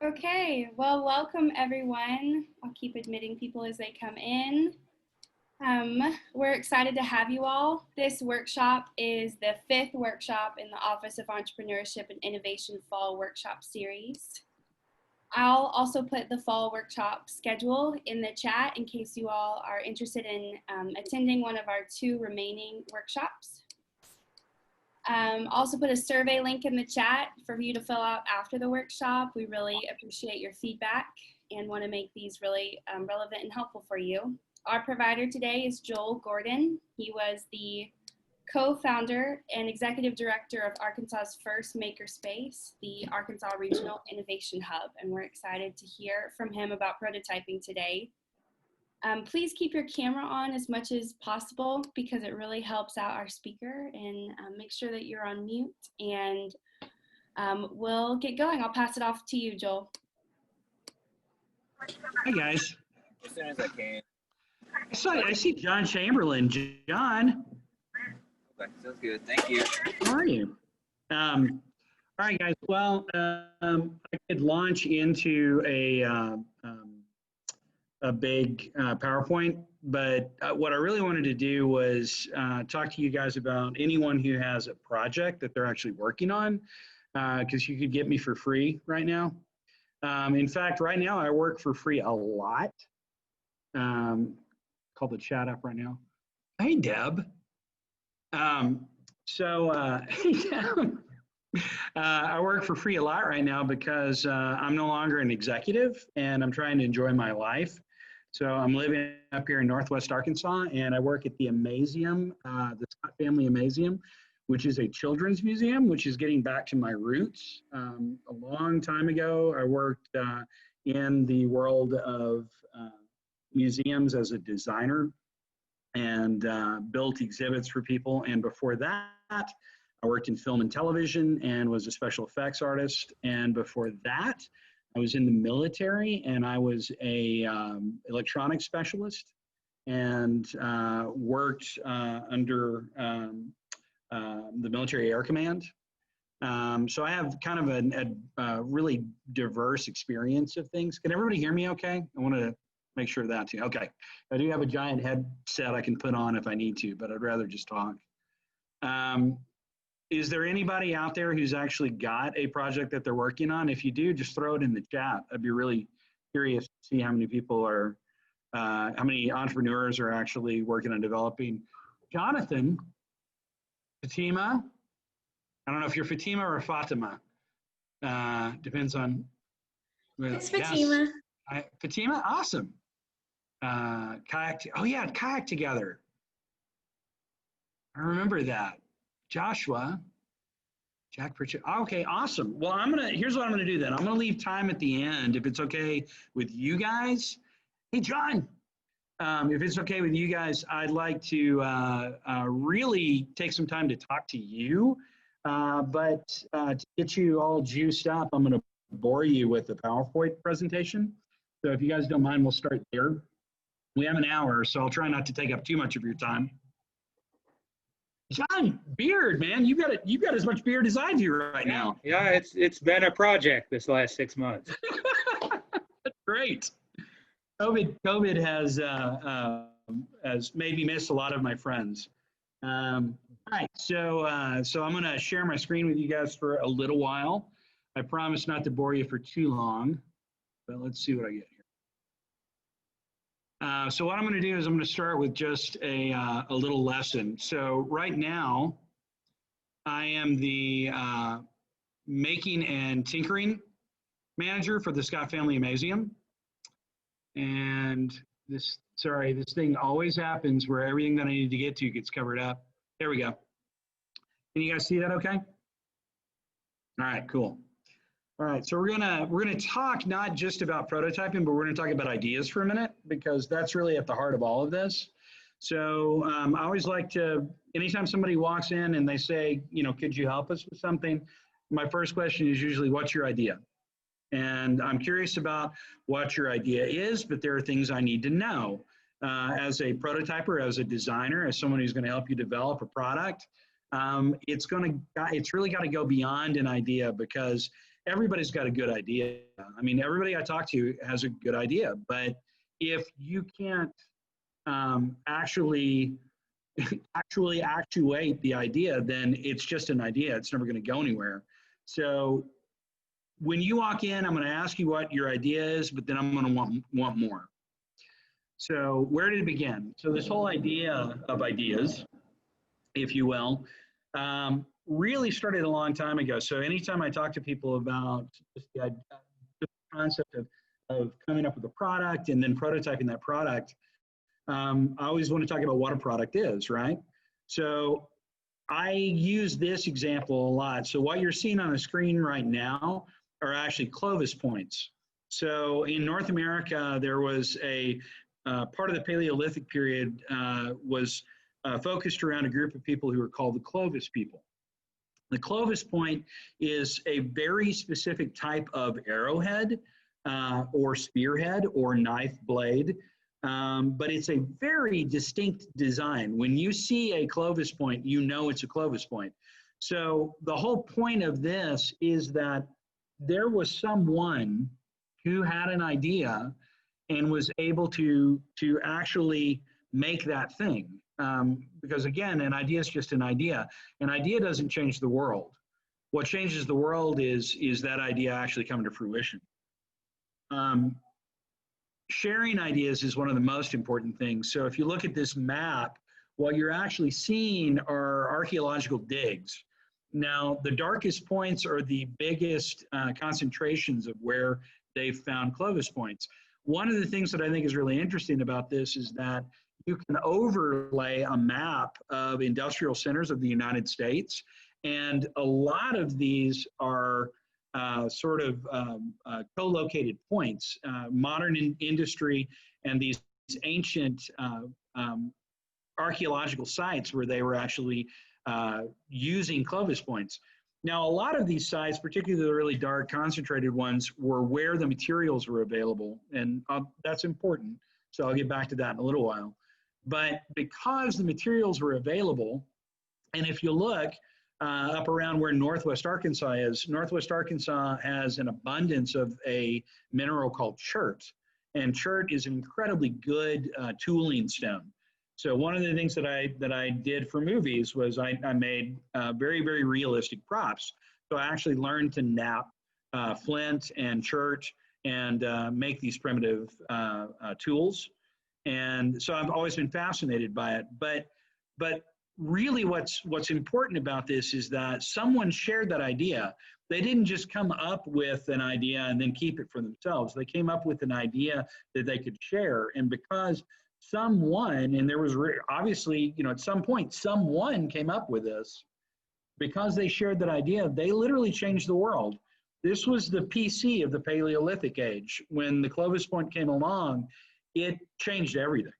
Okay, well, welcome everyone. I'll keep admitting people as they come in. We're excited to have you all. This workshop is the fifth workshop in the Office of Entrepreneurship and Innovation Fall Workshop Series. I'll also put the fall workshop schedule in the chat in case you all are interested in attending one of our two remaining workshops. Also put a survey link in the chat for you to fill out after the workshop. We really appreciate your feedback and want to make these really relevant and helpful for you. Our provider today is Joel Gordon. He was the co-founder and executive director of Arkansas's first makerspace, the Arkansas Regional Innovation Hub, and we're excited to hear from him about prototyping today. Please keep your camera on as much as possible because it really helps out our speaker, and make sure that you're on mute, and we'll get going. I'll pass it off to you, Joel. Hi, guys. As soon as I can. I see John Chamberlain. John. Okay, sounds good. Thank you. How are you? All right, guys. Well, I could launch into a big PowerPoint, but what I really wanted to do was talk to you guys about anyone who has a project that they're actually working on, because you could get me for free right now. In fact, right now I work for free a lot. Call the chat up right now. Hey, Deb. Hey, Deb. I work for free a lot right now because I'm no longer an executive and I'm trying to enjoy my life. So I'm living up here in Northwest Arkansas, and I work at the Amazium, the Scott Family Amazium, which is a children's museum, which is getting back to my roots. A long time ago, I worked in the world of museums as a designer and built exhibits for people. And before that, I worked in film and television and was a special effects artist. And before that, I was in the military and I was a electronics specialist and worked under the Military Air Command. So I have kind of a really diverse experience of things. Can everybody hear me okay? I want to make sure of that too. Okay. I do have a giant headset I can put on if I need to, but I'd rather just talk. Is there anybody out there who's actually got a project that they're working on? If you do, just throw it in the chat. I'd be really curious to see how many people are, how many entrepreneurs are actually working on developing. Jonathan, Fatima, I don't know if you're Fatima or Fatima. Depends on. It's Fatima. Yes. Fatima, awesome. Kayak, oh yeah, kayak together. I remember that. Joshua, Jack Pritchett. Okay, awesome. Well, here's what I'm gonna do then. I'm gonna leave time at the end if it's okay with you guys. Hey, John, if it's okay with you guys, I'd like to really take some time to talk to you. But to get you all juiced up, I'm gonna bore you with the PowerPoint presentation. So if you guys don't mind, we'll start there. We have an hour, so I'll try not to take up too much of your time. John, beard, man, you've got as much beard as I do right now. Yeah, it's been a project this last 6 months. That's great. COVID has made me miss a lot of my friends. All right, so I'm going to share my screen with you guys for a little while. I promise not to bore you for too long, but let's see what I get here. So what I'm going to do is I'm going to start with just a little lesson. So right now, I am the making and tinkering manager for the Scott Family Amazium. And this thing always happens where everything that I need to get to gets covered up. There we go. Can you guys see that okay? All right, cool. All right, so we're gonna talk not just about prototyping, but we're gonna talk about ideas for a minute because that's really at the heart of all of this. So I always like to, anytime somebody walks in and they say, you know, could you help us with something? My first question is usually, what's your idea? And I'm curious about what your idea is, but there are things I need to know. As a prototyper, as a designer, as someone who's gonna help you develop a product, it's really gotta go beyond an idea because everybody's got a good idea. I mean, everybody I talk to has a good idea, but if you can't actually actuate the idea, then it's just an idea. It's never going to go anywhere. So when you walk in, I'm going to ask you what your idea is, but then I'm going to want more. So where did it begin? So this whole idea of ideas, if you will, really started a long time ago. So anytime I talk to people about just the concept of coming up with a product and then prototyping that product, I always want to talk about what a product is, right? So I use this example a lot. So what you're seeing on the screen right now are actually Clovis points. So in North America, there was a part of the Paleolithic period was focused around a group of people who were called the Clovis people. The Clovis point is a very specific type of arrowhead or spearhead or knife blade, but it's a very distinct design. When you see a Clovis point, you know it's a Clovis point. So the whole point of this is that there was someone who had an idea and was able to actually make that thing. Because again, an idea is just an idea. An idea doesn't change the world. What changes the world is that idea actually coming to fruition. Sharing ideas is one of the most important things. So if you look at this map, what you're actually seeing are archaeological digs. Now, the darkest points are the biggest concentrations of where they've found Clovis points. One of the things that I think is really interesting about this is that you can overlay a map of industrial centers of the United States, and a lot of these are co-located points, modern industry and these ancient archaeological sites where they were actually using Clovis points. Now, a lot of these sites, particularly the really dark concentrated ones, were where the materials were available, and that's important. So I'll get back to that in a little while. But because the materials were available, and if you look up around where Northwest Arkansas is, Northwest Arkansas has an abundance of a mineral called chert. And chert is an incredibly good tooling stone. So one of the things that I did for movies was I made very, very realistic props. So I actually learned to knap flint and chert and make these primitive tools. And so I've always been fascinated by it. But really what's important about this is that someone shared that idea. They didn't just come up with an idea and then keep it for themselves. They came up with an idea that they could share. And because someone, and there was obviously, at some point, someone came up with this, because they shared that idea, they literally changed the world. This was the PC of the Paleolithic age. When the Clovis point came along, it changed everything.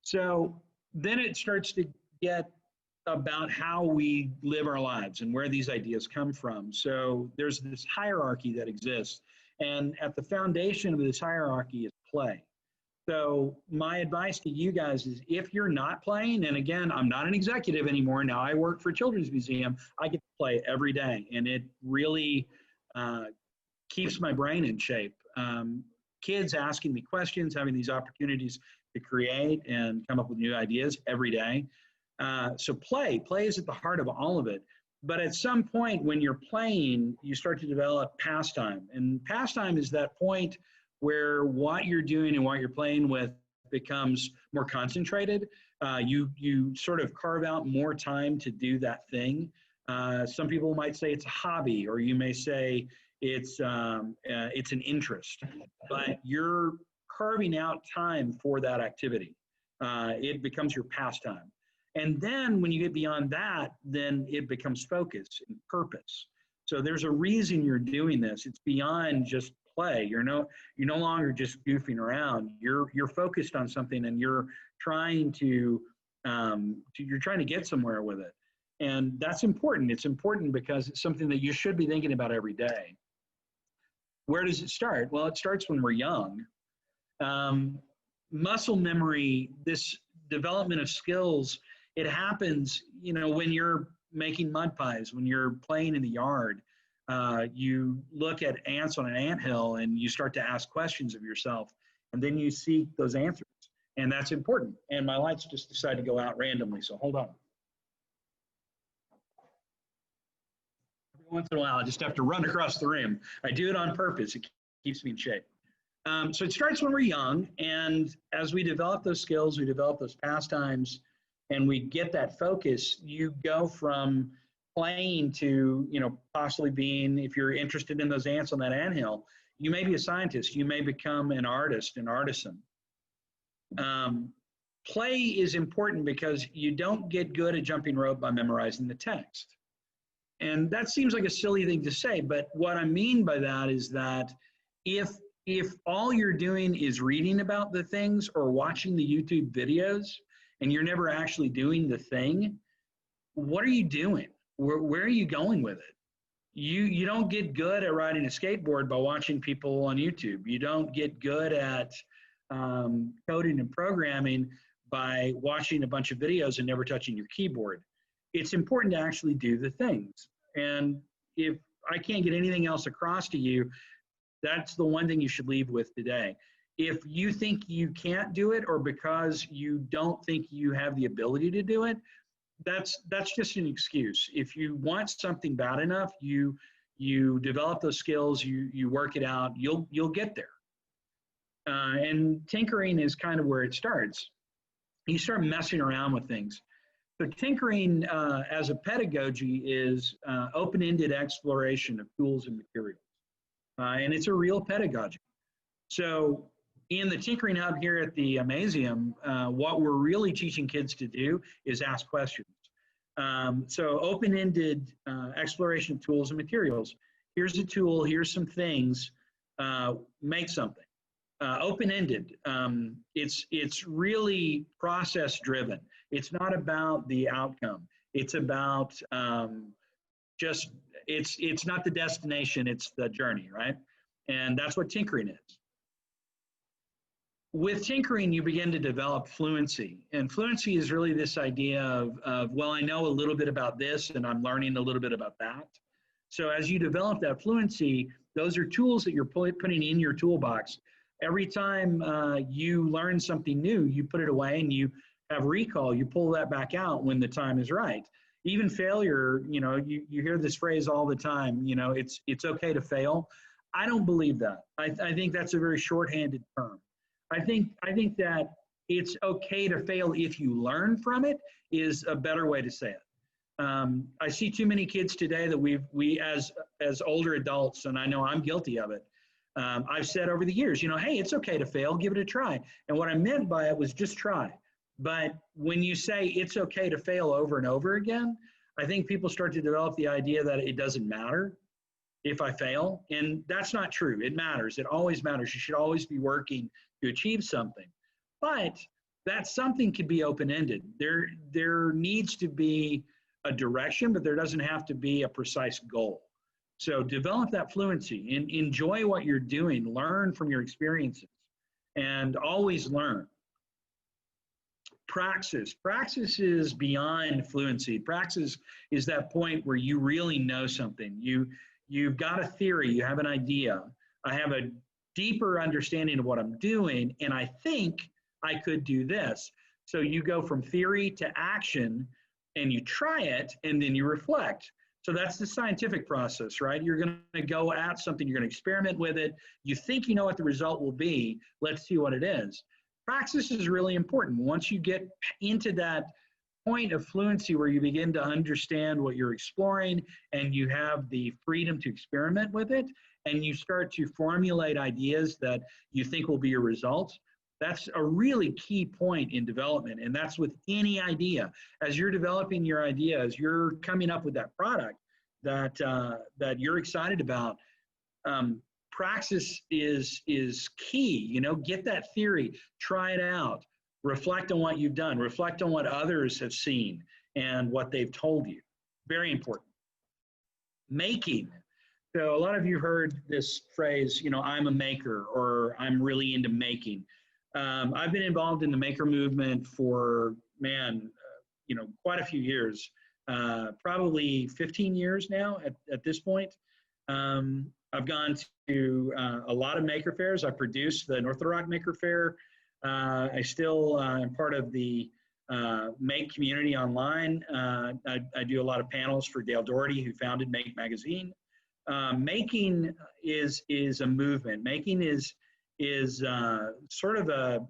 So then it starts to get about how we live our lives and where these ideas come from. So there's this hierarchy that exists. And at the foundation of this hierarchy is play. So my advice to you guys is, if you're not playing, and again, I'm not an executive anymore. Now I work for Children's Museum. I get to play every day, and it really keeps my brain in shape. Kids asking me questions, having these opportunities to create and come up with new ideas every day. So play is at the heart of all of it. But at some point when you're playing, you start to develop pastime. And pastime is that point where what you're doing and what you're playing with becomes more concentrated. You sort of carve out more time to do that thing. Some people might say it's a hobby, or you may say it's an interest, but you're carving out time for that activity. It becomes your pastime. And then when you get beyond that, then it becomes focus and purpose. So there's a reason you're doing this. It's beyond just play. You're no longer just goofing around. You're focused on something, and you're trying to get somewhere with it. And that's important. It's important because it's something that you should be thinking about every day. Where does it start? Well, it starts when we're young. Muscle memory, this development of skills, it happens, when you're making mud pies, when you're playing in the yard. You look at ants on an anthill and you start to ask questions of yourself, and then you seek those answers. And that's important. And my lights just decided to go out randomly, so hold on. Every once in a while, I just have to run across the room. I do it on purpose. It keeps me in shape. So it starts when we're young, and as we develop those skills, we develop those pastimes, and we get that focus, you go from playing to, possibly being, if you're interested in those ants on that anthill, you may be a scientist, you may become an artist, an artisan. Play is important because you don't get good at jumping rope by memorizing the text. And that seems like a silly thing to say, but what I mean by that is that if all you're doing is reading about the things or watching the YouTube videos and you're never actually doing the thing, what are you doing? Where are you going with it? You don't get good at riding a skateboard by watching people on YouTube. You don't get good at coding and programming by watching a bunch of videos and never touching your keyboard. It's important to actually do the things. And if I can't get anything else across to you, that's the one thing you should leave with today. If you think you can't do it, or because you don't think you have the ability to do it, that's just an excuse. If you want something bad enough, you develop those skills, you work it out, you'll get there. And tinkering is kind of where it starts. You start messing around with things. So tinkering as a pedagogy is open-ended exploration of tools and materials. And it's a real pedagogy. So in the Tinkering Hub here at the Amazium, what we're really teaching kids to do is ask questions. So open-ended exploration of tools and materials. Here's a tool, here's some things, make something. Open-ended, it's really process-driven. It's not about the outcome. It's about it's not the destination, it's the journey, right? And that's what tinkering is. With tinkering, you begin to develop fluency. And fluency is really this idea of, well, I know a little bit about this and I'm learning a little bit about that. So as you develop that fluency, those are tools that you're putting in your toolbox. Every time you learn something new, you put it away and you have recall, you pull that back out when the time is right. Even failure, you hear this phrase all the time, it's okay to fail. I don't believe that. I think that's a very shorthanded term. I think that it's okay to fail if you learn from it is a better way to say it. I see too many kids today that we as older adults, and I know I'm guilty of it, I've said over the years, hey, it's okay to fail, give it a try. And what I meant by it was just try. But when you say it's okay to fail over and over again, I think people start to develop the idea that it doesn't matter if I fail. And that's not true. It matters. It always matters. You should always be working to achieve something. But that something could be open-ended. There needs to be a direction, but there doesn't have to be a precise goal. So develop that fluency and enjoy what you're doing. Learn from your experiences and always learn. Praxis. Praxis is beyond fluency. Praxis is that point where you really know something. You've got a theory, you have an idea. I have a deeper understanding of what I'm doing, and I think I could do this. So you go from theory to action, and you try it, and then you reflect. So that's the scientific process, right? You're going to go at something, you're going to experiment with it. You think you know what the result will be. Let's see what it is. Praxis is really important. Once you get into that point of fluency where you begin to understand what you're exploring and you have the freedom to experiment with it, and you start to formulate ideas that you think will be your results, that's a really key point in development. And that's with any idea. As you're developing your idea, as you're coming up with that product that you're excited about, praxis is key. Get that theory, try it out, reflect on what you've done, reflect on what others have seen and what they've told you. Very important. Making. So a lot of you heard this phrase, I'm a maker, or I'm really into making. I've been involved in the maker movement for, quite a few years, probably 15 years now at this point. I've gone to a lot of maker fairs. I produced the North Little Rock Maker Fair. I still am part of the Make community online. I do a lot of panels for Dale Doherty, who founded Make Magazine. Making is a movement. Making is sort of a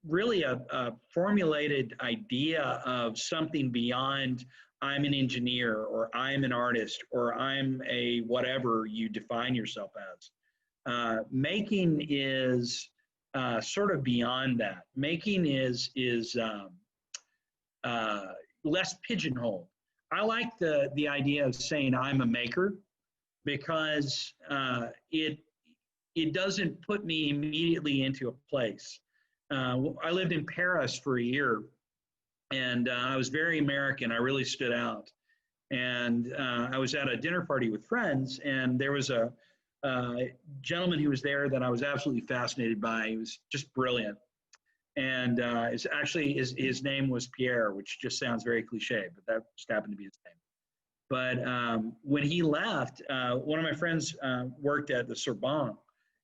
really a formulated idea of something beyond I'm an engineer or I'm an artist or I'm a whatever you define yourself as. Making is sort of beyond that. Making is less pigeonholed. I like the idea of saying I'm a maker because it doesn't put me immediately into a place. I lived in Paris for a year, and I was very American. I really stood out. And I was at a dinner party with friends, and there was a gentleman who was there that I was absolutely fascinated by. He was just brilliant. And his name was Pierre, which just sounds very cliche, but that just happened to be his name. But when he left, one of my friends worked at the Sorbonne,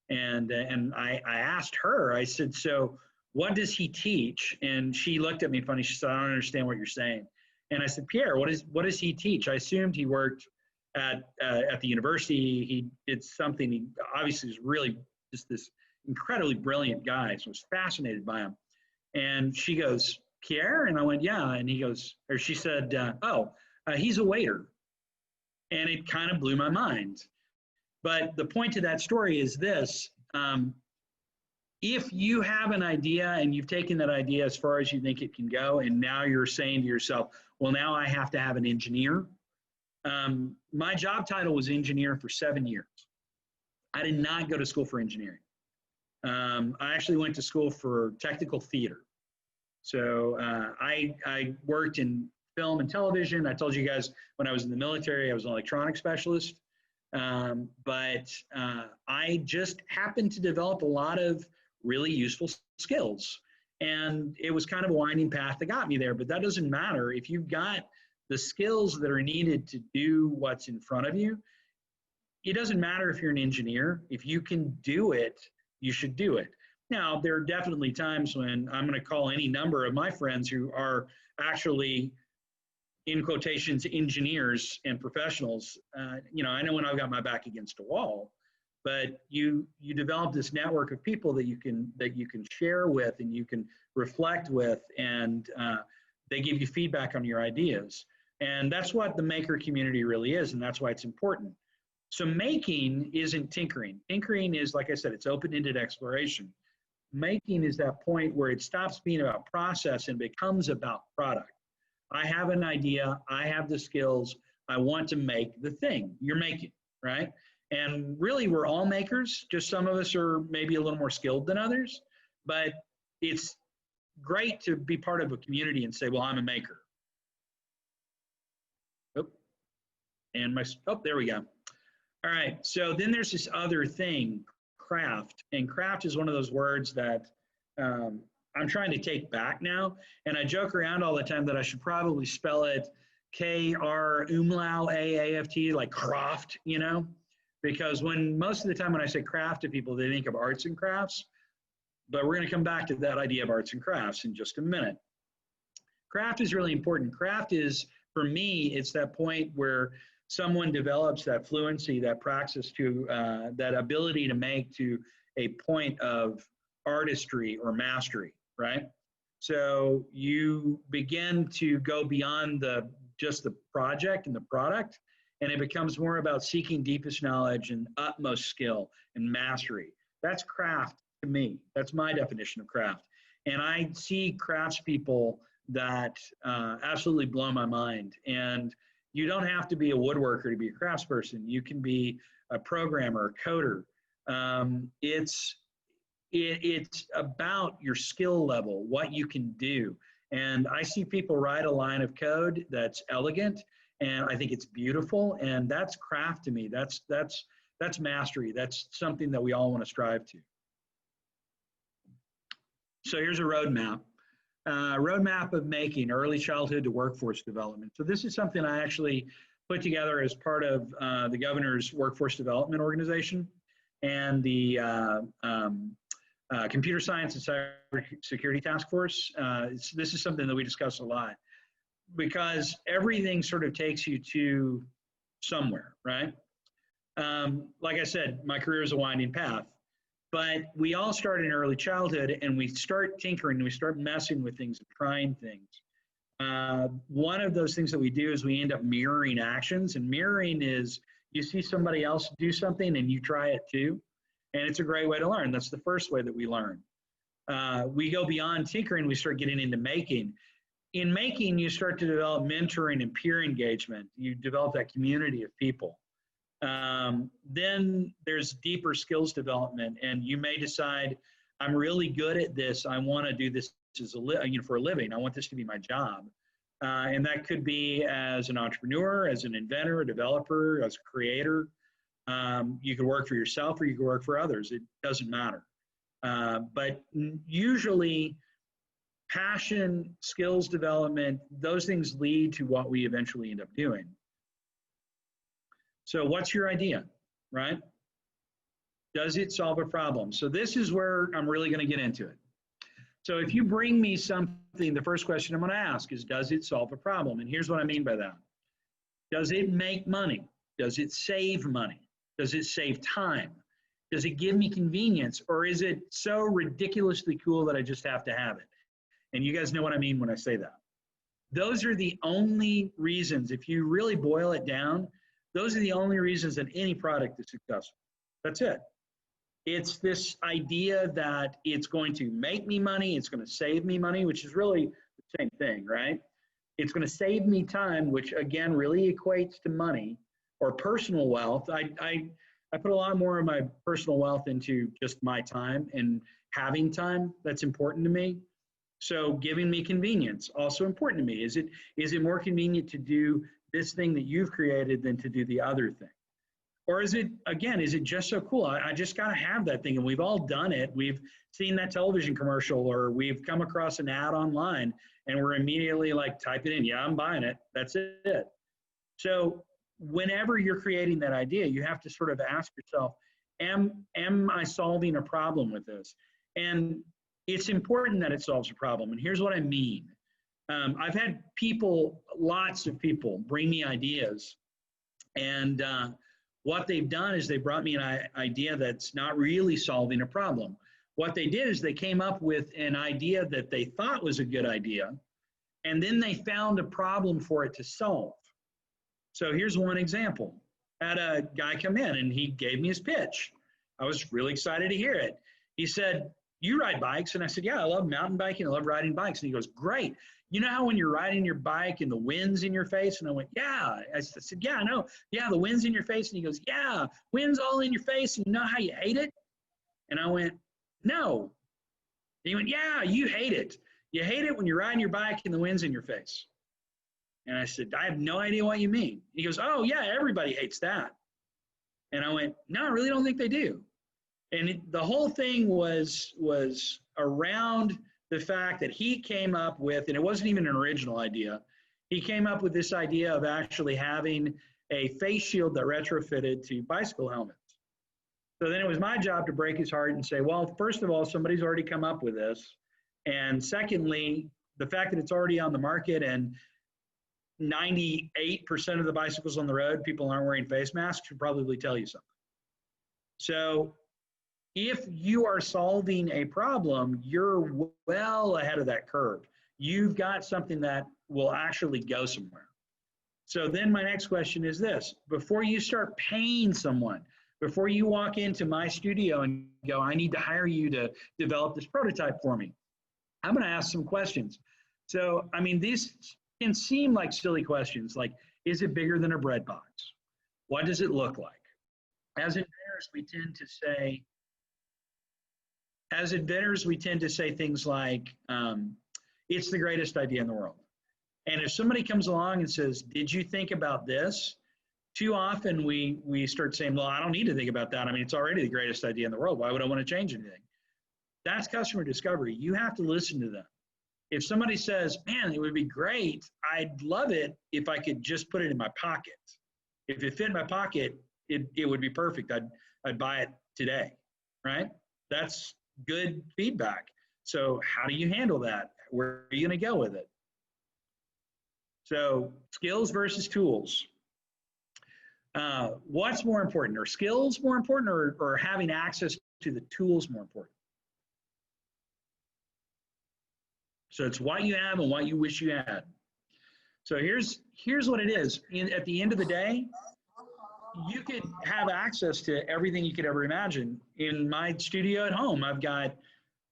and I asked her, I said, so what does he teach? And she looked at me funny. She said, I don't understand what you're saying. And I said, Pierre, what does he teach? I assumed he worked at the university. He did something. He obviously was really just this incredibly brilliant guy. So I was fascinated by him. And she goes, Pierre? And I went, yeah. And she said, he's a waiter. And it kind of blew my mind. But the point to that story is this. If you have an idea and you've taken that idea as far as you think it can go, and now you're saying to yourself, well, now I have to have an engineer. My job title was engineer for 7 years. I did not go to school for engineering. I actually went to school for technical theater. So I worked in film and television. I told you guys when I was in the military, I was an electronics specialist. But I just happened to develop a lot of really useful skills. And it was kind of a winding path that got me there, but that doesn't matter. If you've got the skills that are needed to do what's in front of you, it doesn't matter if you're an engineer. If you can do it, you should do it. Now, there are definitely times when I'm going to call any number of my friends who are actually, in quotations, engineers and professionals. I know when I've got my back against a wall, but you develop this network of people that you can share with and you can reflect with, and they give you feedback on your ideas. And that's what the maker community really is, and that's why it's important. So making isn't tinkering. Tinkering is, like I said, it's open-ended exploration. Making is that point where it stops being about process and becomes about product. I have an idea, I have the skills, I want to make the thing you're making, right? And really, we're all makers, just some of us are maybe a little more skilled than others, but it's great to be part of a community and say, well, I'm a maker. There we go. All right, so then there's this other thing, craft. And craft is one of those words that I'm trying to take back now. And I joke around all the time that I should probably spell it K-R umlaut A-A-F-T, like craft, because most of the time when I say craft to people, they think of arts and crafts. But we're going to come back to that idea of arts and crafts in just a minute. Craft is really important. Craft is, for me, it's that point where someone develops that fluency, that praxis to that ability to make to a point of artistry or mastery, right? So you begin to go beyond just the project and the product, and it becomes more about seeking deepest knowledge and utmost skill and mastery. That's craft to me. That's my definition of craft. And I see craftspeople that absolutely blow my mind. And you don't have to be a woodworker to be a craftsperson. You can be a programmer, a coder. It's about your skill level, what you can do. And I see people write a line of code that's elegant, and I think it's beautiful, and that's craft to me. That's mastery. That's something that we all want to strive to. So here's a roadmap. Roadmap of making early childhood to workforce development. So this is something I actually put together as part of the governor's workforce development organization and the Computer Science and Cybersecurity Task Force. This is something that we discuss a lot because everything sort of takes you to somewhere, right? Like I said, my career is a winding path, but we all start in early childhood and we start tinkering and we start messing with things and trying things. One of those things that we do is we end up mirroring actions, and mirroring is you see somebody else do something and you try it too. And it's a great way to learn. That's the first way that we learn. We go beyond tinkering, we start getting into making. In making, you start to develop mentoring and peer engagement. You develop that community of people. Then there's deeper skills development, and you may decide, I'm really good at this. I want to do this as for a living. I want this to be my job. And that could be as an entrepreneur, as an inventor, a developer, as a creator. You could work for yourself or you could work for others. It doesn't matter. But usually passion, skills development, those things lead to what we eventually end up doing. So what's your idea, right? Does it solve a problem? So this is where I'm really going to get into it. So if you bring me something, the first question I'm going to ask is, does it solve a problem? And here's what I mean by that. Does it make money? Does it save money? Does it save time? Does it give me convenience? Or is it so ridiculously cool that I just have to have it? And you guys know what I mean when I say that. Those are the only reasons, if you really boil it down, those are the only reasons that any product is successful. That's it. It's this idea that it's going to make me money, it's going to save me money, which is really the same thing, right? It's going to save me time, which again really equates to money or personal wealth. I put a lot more of my personal wealth into just my time and having time. That's important to me. So giving me convenience, also important to me. Is it more convenient to do this thing that you've created than to do the other thing? Or is it just so cool? I just got to have that thing. And we've all done it. We've seen that television commercial, or we've come across an ad online and we're immediately like, type it in. Yeah, I'm buying it. That's it. So whenever you're creating that idea, you have to sort of ask yourself, am I solving a problem with this? And it's important that it solves a problem. And here's what I mean. I've had lots of people bring me ideas, and what they've done is they brought me an idea that's not really solving a problem. What they did is they came up with an idea that they thought was a good idea, and then they found a problem for it to solve. So here's one example. I had a guy come in and he gave me his pitch. I was really excited to hear it. He said, "You ride bikes?" And I said, "Yeah, I love mountain biking. I love riding bikes." And he goes, "Great. You know how when you're riding your bike and the wind's in your face?" And I went, "Yeah." I said, "Yeah, I know. Yeah, the wind's in your face." And he goes, "Yeah, wind's all in your face. And you know how you hate it?" And I went, "No." And he went, "Yeah, you hate it. You hate it when you're riding your bike and the wind's in your face." And I said, "I have no idea what you mean." He goes, "Oh, yeah, everybody hates that." And I went, "No, I really don't think they do." And the whole thing was around the fact that he came up with, and it wasn't even an original idea, he came up with this idea of actually having a face shield that retrofitted to bicycle helmets. So then it was my job to break his heart and say, well, first of all, somebody's already come up with this. And secondly, the fact that it's already on the market and 98% of the bicycles on the road, people aren't wearing face masks, should probably tell you something. So if you are solving a problem, you're well ahead of that curve. You've got something that will actually go somewhere. So then my next question is this. Before you start paying someone, before you walk into my studio and go, "I need to hire you to develop this prototype for me," I'm going to ask some questions. So, I mean, these can seem like silly questions, like, is it bigger than a bread box? What does it look like? As inventors, we tend to say things like, it's the greatest idea in the world. And if somebody comes along and says, "Did you think about this?" Too often we start saying, "Well, I don't need to think about that. I mean, it's already the greatest idea in the world. Why would I want to change anything?" That's customer discovery. You have to listen to them. If somebody says, "Man, it would be great. I'd love it if I could just put it in my pocket." If it fit in my pocket, it would be perfect. I'd buy it today, right? That's good feedback. So how do you handle that? Where are you going to go with it? So skills versus tools. What's more important? Are skills more important, or having access to the tools more important? So it's what you have and what you wish you had. So here's what it is. At the end of the day, you could have access to everything you could ever imagine. In my studio at home, I've got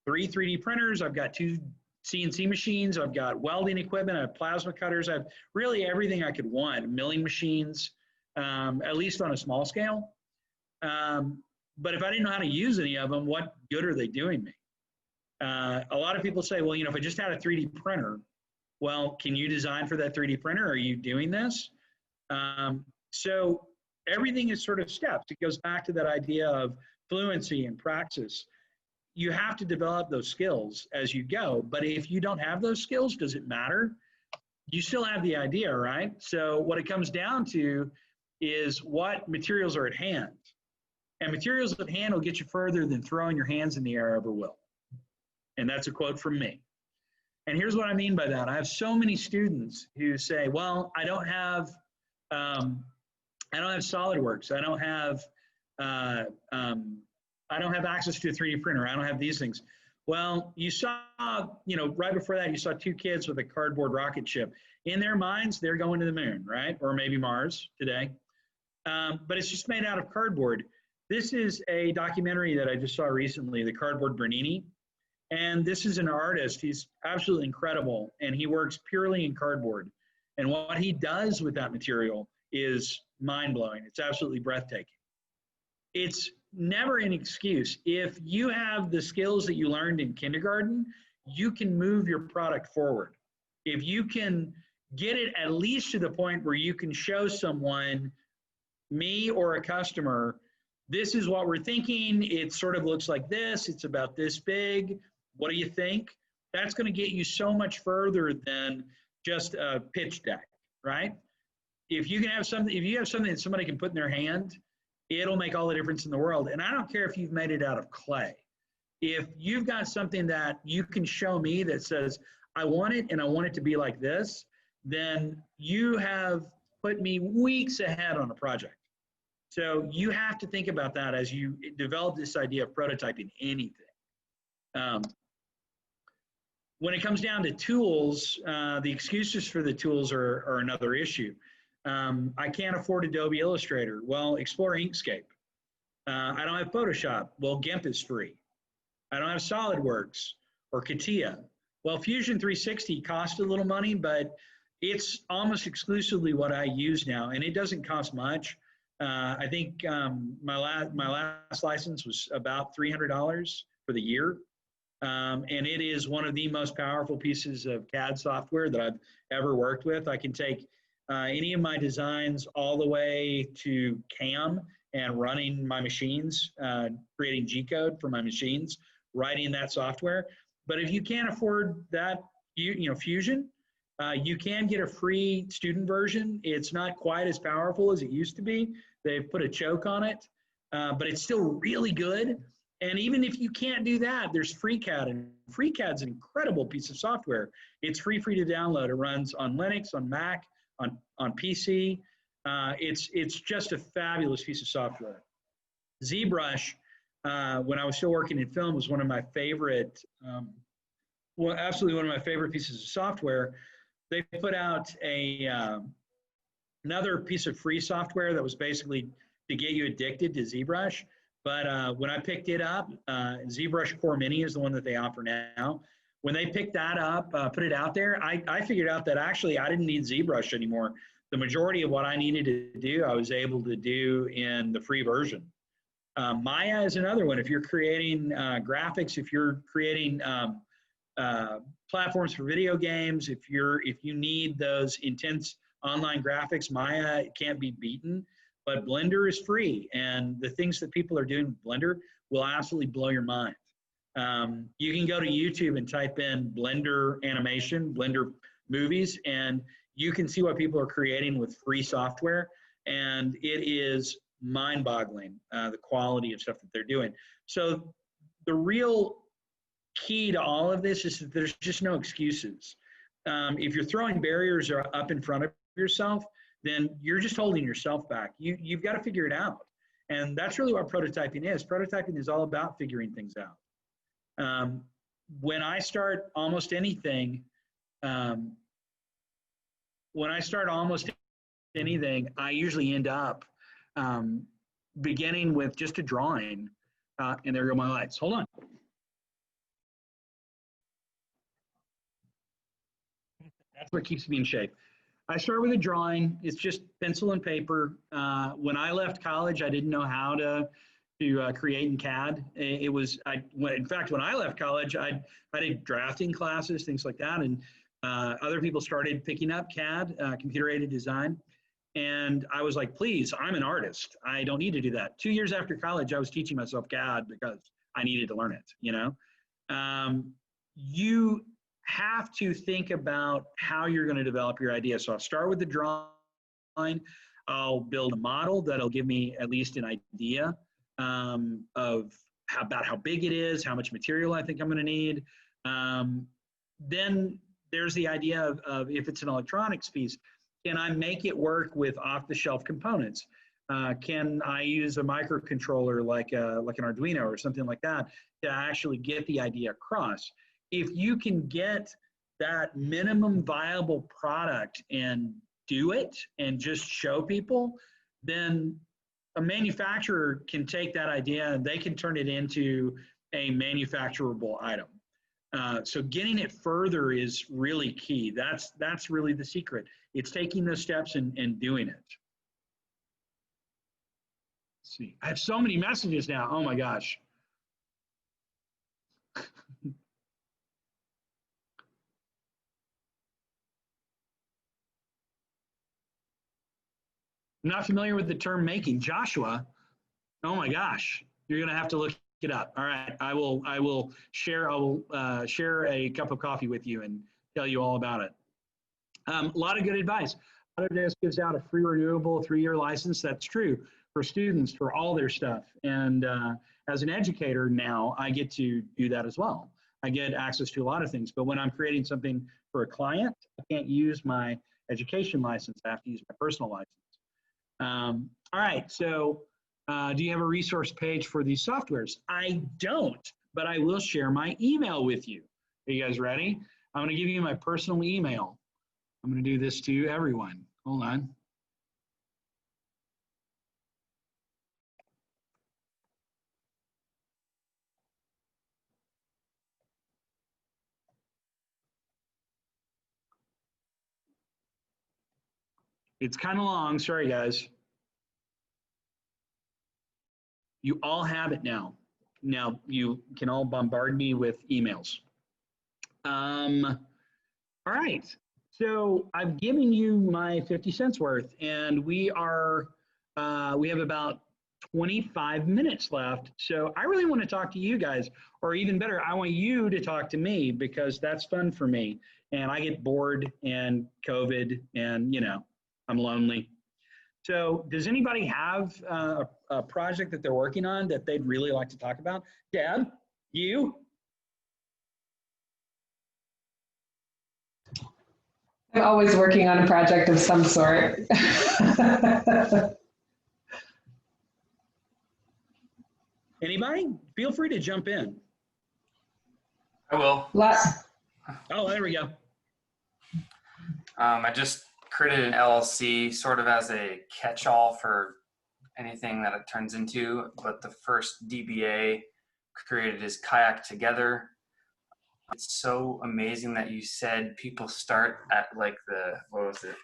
3 3D printers, I've got 2 CNC machines, I've got welding equipment, I have plasma cutters, I have really everything I could want, milling machines, at least on a small scale. But if I didn't know how to use any of them, what good are they doing me? A lot of people say, well, if I just had a 3D printer, well, can you design for that 3D printer? Are you doing this? So everything is sort of steps. It goes back to that idea of fluency and praxis. You have to develop those skills as you go. But if you don't have those skills, does it matter? You still have the idea, right? So what it comes down to is what materials are at hand. And materials at hand will get you further than throwing your hands in the air ever will. And that's a quote from me. And here's what I mean by that. I have so many students who say, well, I don't have SolidWorks. I don't have access to a 3D printer. I don't have these things. Well, you saw, right before that, you saw 2 kids with a cardboard rocket ship. In their minds, they're going to the moon, right? Or maybe Mars today. But it's just made out of cardboard. This is a documentary that I just saw recently, The Cardboard Bernini. And this is an artist. He's absolutely incredible. And he works purely in cardboard. And what he does with that material is mind-blowing. It's absolutely breathtaking. It's never an excuse. If you have the skills that you learned in kindergarten, you can move your product forward. If you can get it at least to the point where you can show someone, me or a customer, this is what we're thinking. It sort of looks like this. It's about this big. What do you think? That's going to get you so much further than just a pitch deck, right? If you have something that somebody can put in their hand, it'll make all the difference in the world. And I don't care if you've made it out of clay. If you've got something that you can show me that says, I want it and I want it to be like this, then you have put me weeks ahead on a project. So you have to think about that as you develop this idea of prototyping anything. When it comes down to tools, the excuses for the tools are another issue. I can't afford Adobe Illustrator. Well, explore Inkscape. I don't have Photoshop. Well, GIMP is free. I don't have SolidWorks or CATIA. Well, Fusion 360 costs a little money, but it's almost exclusively what I use now, and it doesn't cost much. I think my last license was about $300 for the year. And it is one of the most powerful pieces of CAD software that I've ever worked with. I can take any of my designs all the way to CAM and running my machines, creating G-code for my machines, writing that software. But if you can't afford that, Fusion, you can get a free student version. It's not quite as powerful as it used to be. They've put a choke on it, but it's still really good. And even if you can't do that, there's FreeCAD, and FreeCAD's an incredible piece of software. It's free to download. It runs on Linux, on Mac, on PC. It's just a fabulous piece of software. ZBrush, when I was still working in film, was one of my favorite, absolutely one of my favorite pieces of software. They put out another piece of free software that was basically to get you addicted to ZBrush. But when I picked it up, ZBrush Core Mini is the one that they offer now. When they picked that up, put it out there, I figured out that actually I didn't need ZBrush anymore. The majority of what I needed to do, I was able to do in the free version. Maya is another one. If you're creating graphics, if you're creating platforms for video games, if you need those intense online graphics, Maya can't be beaten. But Blender is free, and the things that people are doing with Blender will absolutely blow your mind. You can go to YouTube and type in Blender animation, Blender movies, and you can see what people are creating with free software. And it is mind-boggling, the quality of stuff that they're doing. So the real key to all of this is that there's just no excuses. If you're throwing barriers up in front of yourself, then you're just holding yourself back. You've got to figure it out. And that's really what prototyping is. Prototyping is all about figuring things out. When I start almost anything, I usually end up beginning with just a drawing. And there go my lights. Hold on. That's what keeps me in shape. I start with a drawing. It's just pencil and paper. When I left college, I didn't know how to create in CAD. In fact, when I left college, I did drafting classes, things like that. And other people started picking up CAD, computer-aided design. And I was like, please, I'm an artist. I don't need to do that. 2 years after college, I was teaching myself CAD because I needed to learn it, you know? You have to think about how you're going to develop your idea. So I'll start with the drawing. I'll build a model that'll give me at least an idea of about how big it is, how much material I think I'm going to need. Then there's the idea of if it's an electronics piece, can I make it work with off-the-shelf components? Can I use a microcontroller like an Arduino or something like that to actually get the idea across? If you can get that minimum viable product and do it and just show people, then a manufacturer can take that idea and they can turn it into a manufacturable item. So getting it further is really key. That's really the secret. It's taking those steps and doing it. Let's see. I have so many messages now. Oh my gosh. I'm not familiar with the term making. Joshua, oh my gosh, you're gonna have to look it up. All right, I will share a cup of coffee with you and tell you all about it. A lot of good advice. Autodesk gives out a free renewable 3-year license. That's true for students for all their stuff. And as an educator now, I get to do that as well. I get access to a lot of things. But when I'm creating something for a client, I can't use my education license. I have to use my personal license. All right, so do you have a resource page for these softwares? I don't, but I will share my email with you. Are you guys ready? I'm gonna give you my personal email. I'm gonna do this to everyone. Hold on. It's kind of long, sorry guys. You all have it now. Now you can all bombard me with emails. All right, so I've given you my 50 cents worth and we have about 25 minutes left. So I really want to talk to you guys, or even better, I want you to talk to me because that's fun for me. And I get bored and COVID and, you know, I'm lonely. So does anybody have a project that they're working on that they'd really like to talk about? Deb, you? I'm always working on a project of some sort. Anybody? Feel free to jump in. I will. Oh, there we go. I just created an LLC sort of as a catch-all for anything that it turns into, but the first DBA created is Kayak Together. It's so amazing that you said people start at like what was it?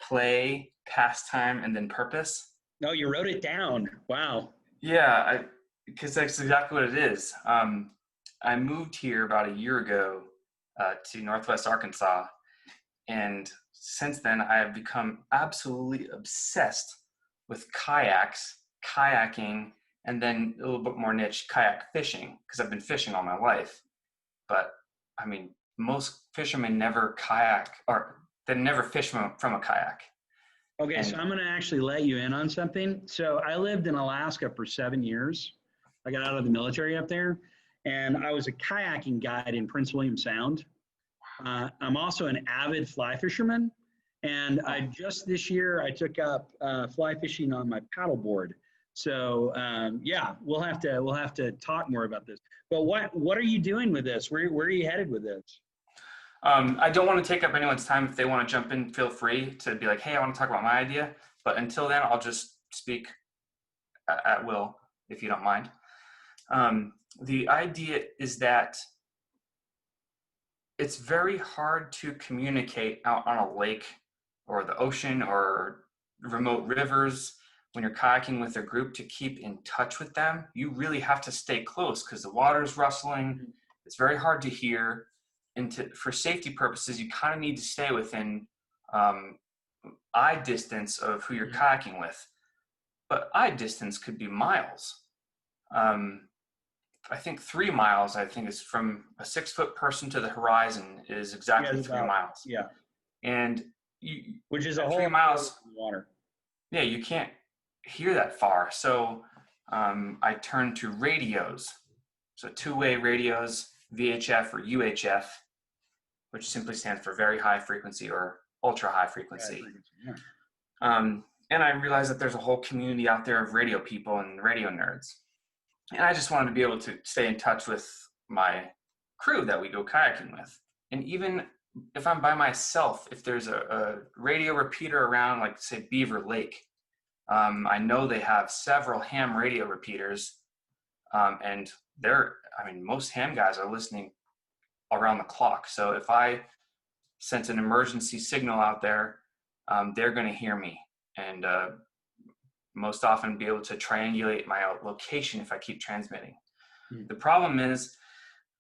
Play, pastime, and then purpose. No, you wrote it down. Wow. Yeah, because that's exactly what it is. I moved here about a year ago to Northwest Arkansas, and since then I have become absolutely obsessed with kayaks, kayaking, and then a little bit more niche, kayak fishing, because I've been fishing all my life. But I mean, most fishermen never kayak, or they never fish from a kayak. Okay, so And I'm going to actually let you in on something. So I lived in Alaska for 7 years. I got out of the military up there, and I was a kayaking guide in Prince William Sound. I'm also an avid fly fisherman, and I just this year I took up fly fishing on my paddleboard. So yeah, we'll have to talk more about this. But what are you doing with this? Where are you headed with this? I don't want to take up anyone's time. If they want to jump in, feel free to be like, hey, I want to talk about my idea. But until then, I'll just speak at will, if you don't mind. The idea is that it's very hard to communicate out on a lake or the ocean or remote rivers when you're kayaking with a group to keep in touch with them. You really have to stay close because the water's rustling. It's very hard to hear. And for safety purposes, you kind of need to stay within eye distance of who you're kayaking with. But eye distance could be miles. I think 3 miles, I think, is from a 6-foot person to the horizon is exactly Yeah, 3 miles. Yeah, And which is a at whole 3 miles, water. yeah, you can't hear that far. So I turned to radios. So two-way radios, VHF or UHF, which simply stands for very high frequency or ultra high frequency. Yeah. And I realized that there's a whole community out there of radio people and radio nerds. And I just wanted to be able to stay in touch with my crew that we go kayaking with. And even if I'm by myself, if there's a radio repeater around, like say Beaver Lake, I know they have several ham radio repeaters, and most ham guys are listening around the clock. So if I sense an emergency signal out there, they're going to hear me and most often be able to triangulate my location if I keep transmitting. The problem is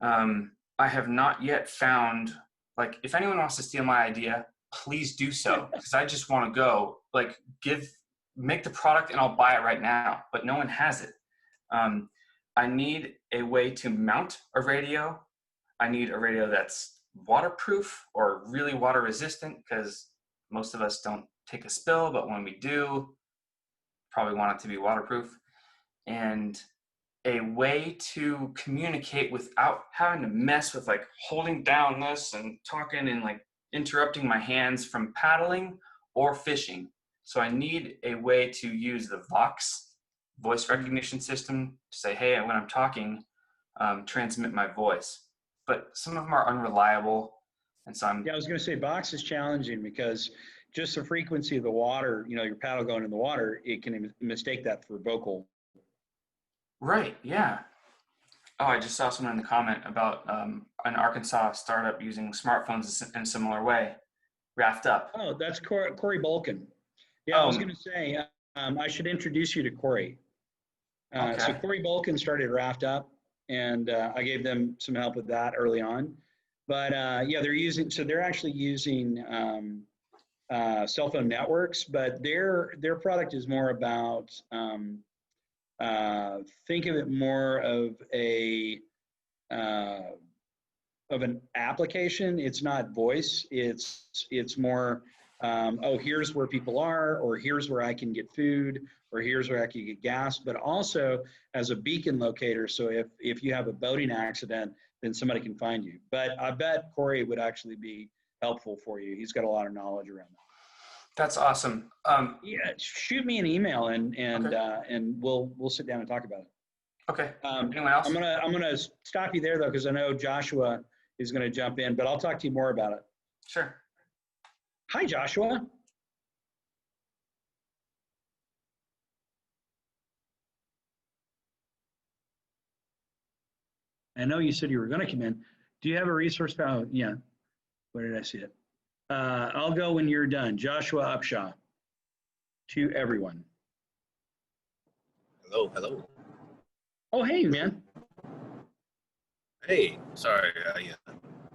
I have not yet found, like, if anyone wants to steal my idea, please do so, because I just want to go, like, make the product and I'll buy it right now, but no one has it. I need a way to mount a radio. I need a radio that's waterproof or really water resistant, because most of us don't take a spill, but when we do, probably want it to be waterproof. And a way to communicate without having to mess with like holding down this and talking and like interrupting my hands from paddling or fishing. So I need a way to use the Vox voice recognition system to say, hey, when I'm talking, transmit my voice. But some of them are unreliable. And so I was going to say Vox is challenging because just the frequency of the water, your paddle going in the water, it can mistake that for vocal. Right, yeah. Oh, I just saw someone in the comment about an Arkansas startup using smartphones in a similar way. Raft Up. Oh, that's Corey Bolkin. Yeah, I was going to say, I should introduce you to Corey. Okay. So Corey Bolkin started Raft Up, and I gave them some help with that early on. But yeah, they're actually using cell phone networks, but their product is more about think of it more of an application. It's not voice. It's more here's where people are, or here's where I can get food, or here's where I can get gas, but also as a beacon locator. So if you have a boating accident, then somebody can find you. But I bet Corey would actually be helpful for you. He's got a lot of knowledge around that. That's awesome. Yeah, shoot me an email and Okay. And we'll sit down and talk about it. Okay. Anyone else? I'm gonna stop you there though, because I know Joshua is gonna jump in, but I'll talk to you more about it. Sure. Hi, Joshua. I know you said you were going to come in. Do you have a resource? Oh, yeah. Where did I see it? I'll go when you're done. Joshua Upshaw. To everyone. Hello. Oh, hey, man. Hey, sorry,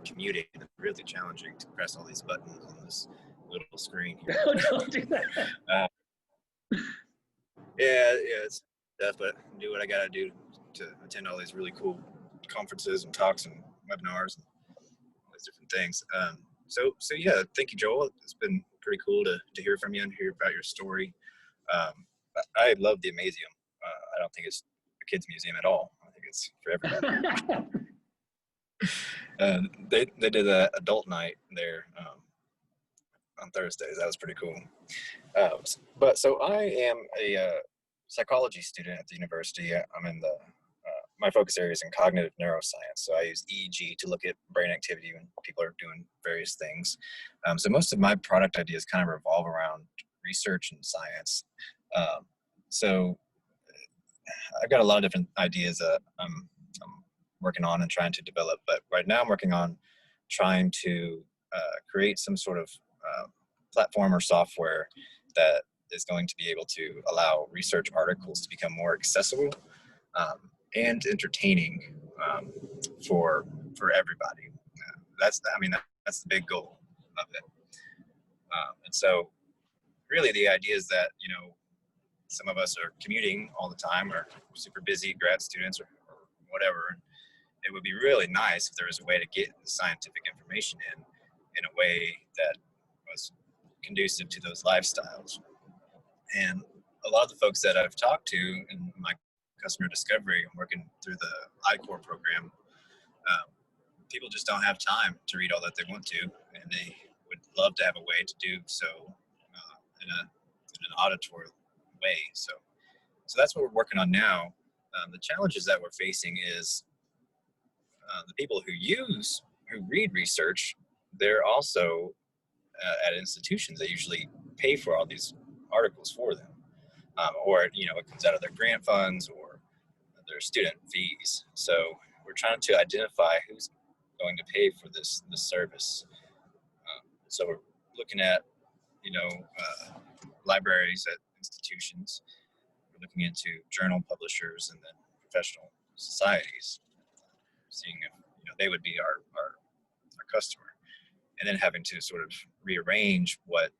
commuting. It's really challenging to press all these buttons on this little screen here. Don't do that. Yeah, it's tough, but I do what I gotta do to attend all these really cool conferences and talks and webinars and all these different things. So yeah, thank you, Joel. It's been pretty cool to hear from you and hear about your story. I love the Amazium. I don't think it's a kids museum at all. I think it's for everybody. They did an adult night there on Thursdays. That was pretty cool. But so I am a psychology student at the university. I'm in the my focus area is in cognitive neuroscience. So I use EEG to look at brain activity when people are doing various things. So most of my product ideas kind of revolve around research and science. So I've got a lot of different ideas that I'm working on and trying to develop. But right now I'm working on trying to create some sort of platform or software that is going to be able to allow research articles to become more accessible and entertaining for everybody. That's the big goal of it. And so really the idea is that, some of us are commuting all the time or super busy grad students or whatever. It would be really nice if there was a way to get the scientific information in a way that was conducive to those lifestyles. And a lot of the folks that I've talked to in my customer discovery, I'm working through the iCore program, people just don't have time to read all that they want to, and they would love to have a way to do so in an auditory way. So that's what we're working on now. The challenges that we're facing is the people who read research, they're also at institutions that usually pay for all these articles for them. Or it comes out of their grant funds or their student fees. So we're trying to identify who's going to pay for this service. So we're looking at libraries at institutions. We're looking into journal publishers and then professional societies, seeing if they would be our customer, and then having to sort of rearrange what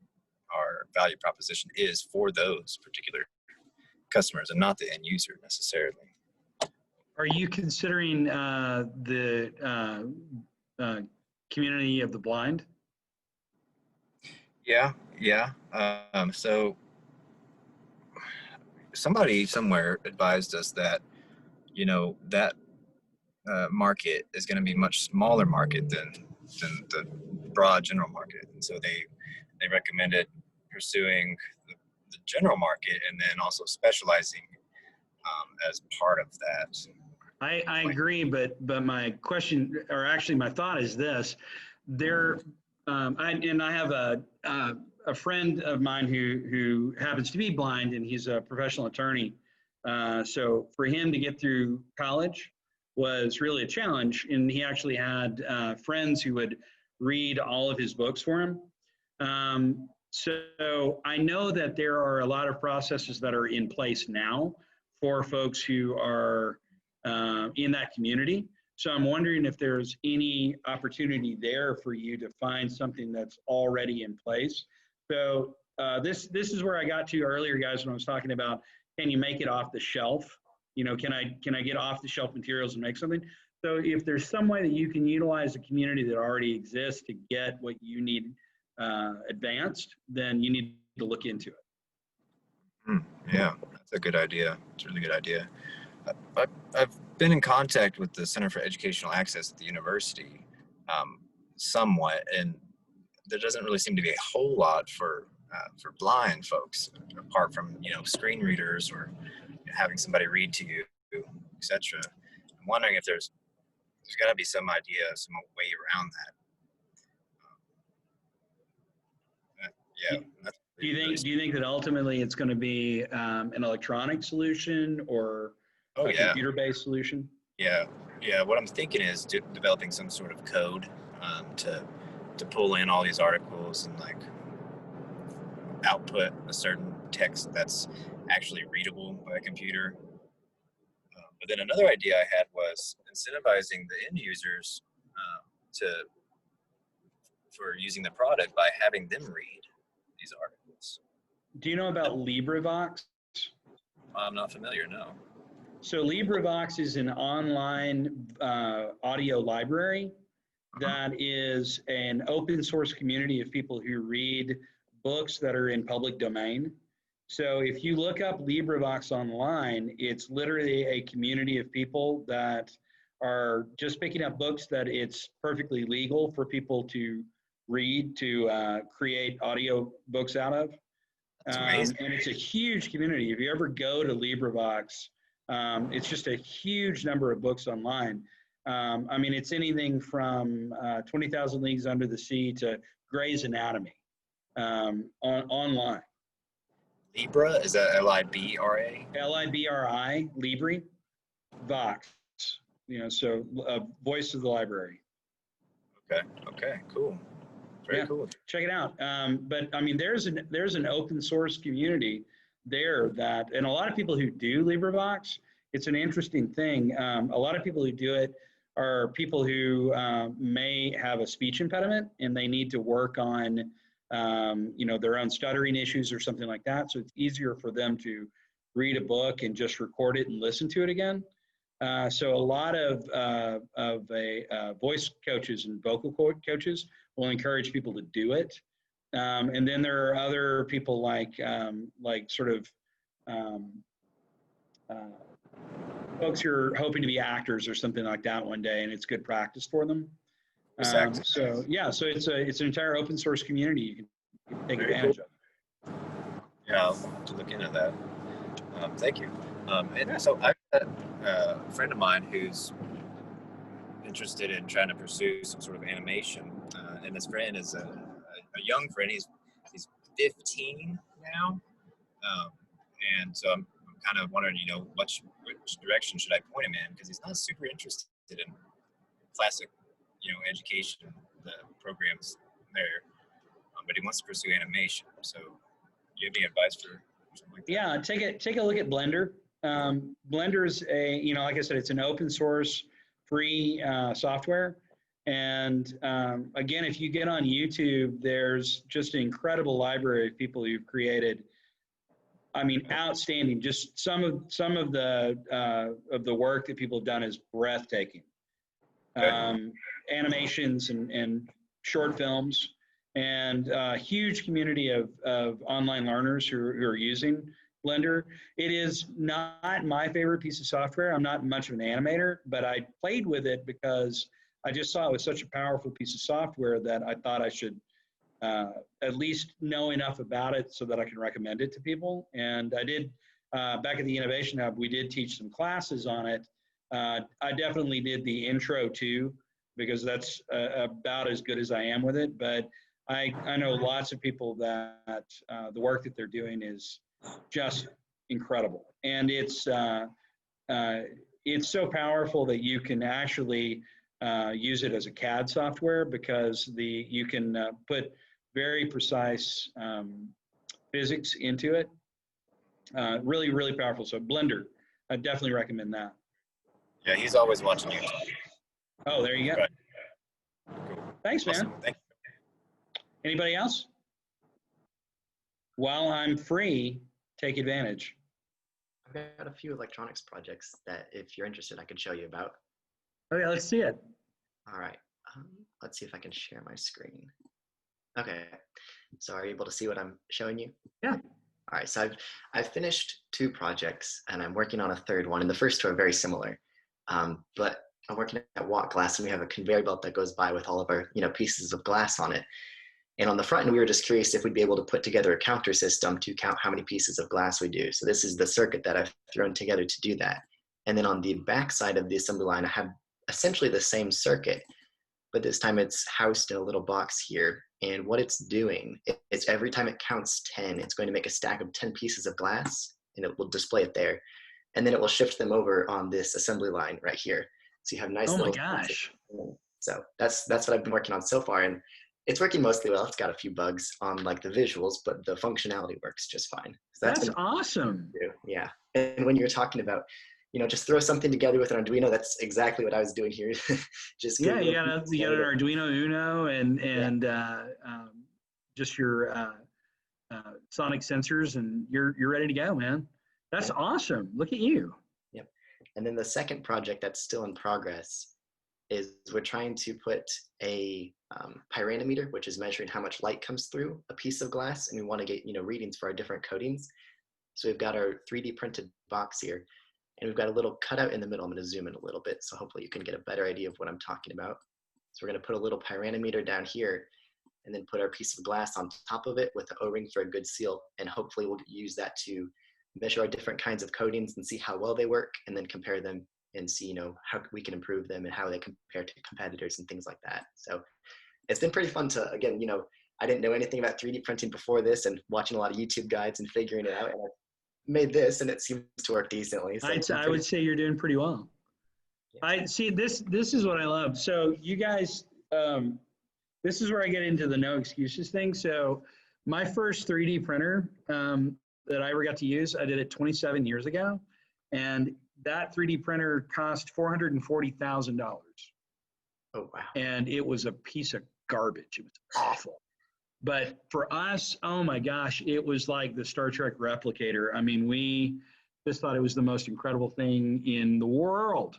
our value proposition is for those particular customers and not the end user necessarily. Are you considering the community of the blind? Yeah. So somebody somewhere advised us that, that market is going to be a much smaller market than the broad general market. And so they recommended pursuing the general market and then also specializing as part of that. I agree, but my question, or actually my thought is this: I have a friend of mine who happens to be blind, and he's a professional attorney. So for him to get through college was really a challenge, and he actually had friends who would read all of his books for him. So I know that there are a lot of processes that are in place now for folks who are in that community. So I'm wondering if there's any opportunity there for you to find something that's already in place. So this is where I got to earlier, guys, when I was talking about, can you make it off the shelf? Can I get off the shelf materials and make something? So if there's some way that you can utilize a community that already exists to get what you need advanced, then you need to look into it. Yeah, that's a good idea. It's a really good idea. I've been in contact with the Center for Educational Access at the university somewhat, and there doesn't really seem to be a whole lot for blind folks, apart from screen readers or having somebody read to you, etc. I'm wondering if there's got to be some idea, some way around that. Yeah. Do you think that ultimately it's going to be an electronic solution or a computer-based solution? Yeah. What I'm thinking is developing some sort of code to pull in all these articles and like output a certain text that's actually readable by a computer. But then another idea I had was incentivizing the end users for using the product by having them read these articles. Do you know about LibriVox? I'm not familiar, no. So LibriVox is an online audio library that is an open source community of people who read books that are in public domain. So if you look up LibriVox online, it's literally a community of people that are just picking up books that it's perfectly legal for people to read, to create audio books out of. That's amazing. And it's a huge community. If you ever go to LibriVox, it's just a huge number of books online. I mean, it's anything from 20,000 Leagues Under the Sea to Grey's Anatomy online. Libra, is that Libra? Libri, Libri, Vox. So Voice of the Library. Okay, cool. Very cool. Check it out. But I mean, there's an open source community there that, and a lot of people who do LibriVox, it's an interesting thing. A lot of people who do it are people who may have a speech impediment and they need to work on, their own stuttering issues or something like that. So it's easier for them to read a book and just record it and listen to it again. So a lot of voice coaches and vocal coaches will encourage people to do it. And then there are other people like folks who are hoping to be actors or something like that one day, and it's good practice for them. So it's an entire open source community you can take advantage of. Yeah, I'll have to look into that. Thank you. And so I've got a friend of mine who's interested in trying to pursue some sort of animation, and this friend is a young friend. He's 15 now, and so I'm kind of wondering, which direction should I point him in, because he's not super interested in classic, education, the programs there, but he wants to pursue animation. So, do you have any advice for something like that? Yeah, take a look at Blender. Blender is like I said, it's an open source, free software. And again, if you get on YouTube, there's just an incredible library of people who've created, outstanding. Just some of the work that people have done is breathtaking. Animations and short films, and a huge community of online learners who are using Blender. It is not my favorite piece of software. I'm not much of an animator, but I played with it because I just saw it was such a powerful piece of software that I thought I should at least know enough about it so that I can recommend it to people. And I did, back at the Innovation Hub, we did teach some classes on it. I definitely did the intro too, because that's about as good as I am with it. But I know lots of people that the work that they're doing is just incredible. And it's so powerful that you can actually use it as a CAD software, because you can put very precise physics into it. Really, really powerful. So Blender, I definitely recommend that. Yeah, he's always watching YouTube. Oh, there you go. Right. Cool. Thanks, man. Awesome. Thank you. Anybody else? While I'm free, take advantage. I've got a few electronics projects that, if you're interested, I could show you about. Okay, let's see it. All right. Let's see if I can share my screen. Okay. So are you able to see what I'm showing you? Yeah. All right. So I've finished 2 projects, and I'm working on a 3rd one. And the first 2 are very similar. But I'm working at Watt Glass, and we have a conveyor belt that goes by with all of our pieces of glass on it. And on the front end, we were just curious if we'd be able to put together a counter system to count how many pieces of glass we do. So this is the circuit that I've thrown together to do that. And then on the back side of the assembly line, I have essentially the same circuit, but this time it's housed in a little box here. And what it's doing is every time it counts 10, it's going to make a stack of 10 pieces of glass, and it will display it there. And then it will shift them over on this assembly line right here. So you have nice little. Oh my gosh. So that's what I've been working on so far. And it's working mostly well. It's got a few bugs on like the visuals, but the functionality works just fine. So that's awesome. Yeah. And when you're talking about, just throw something together with an Arduino, that's exactly what I was doing here. Just you got an Arduino Uno and just your sonic sensors, and you're ready to go, man. That's awesome. Look at you. Yep. And then the second project that's still in progress is we're trying to put a pyranometer, which is measuring how much light comes through a piece of glass, and we want to get readings for our different coatings. So we've got our 3D printed box here, and we've got a little cutout in the middle. I'm going to zoom in a little bit, so hopefully you can get a better idea of what I'm talking about. So we're going to put a little pyranometer down here, and then put our piece of glass on top of it with an O-ring for a good seal, and hopefully we'll use that to measure our different kinds of coatings and see how well they work, and then compare them and see, how we can improve them and how they compare to competitors and things like that. So it's been pretty fun to, again, I didn't know anything about 3D printing before this, and watching a lot of YouTube guides and figuring it out. And I made this, and it seems to work decently. So I would say you're doing pretty well. Yeah. I see this is what I love. So you guys, this is where I get into the no excuses thing. So my first 3D printer that I ever got to use, I did it 27 years ago. And that 3D printer cost $440,000. Oh, wow. And it was a piece of garbage. It was awful. But for us, oh my gosh, it was like the Star Trek replicator. I mean, we just thought it was the most incredible thing in the world.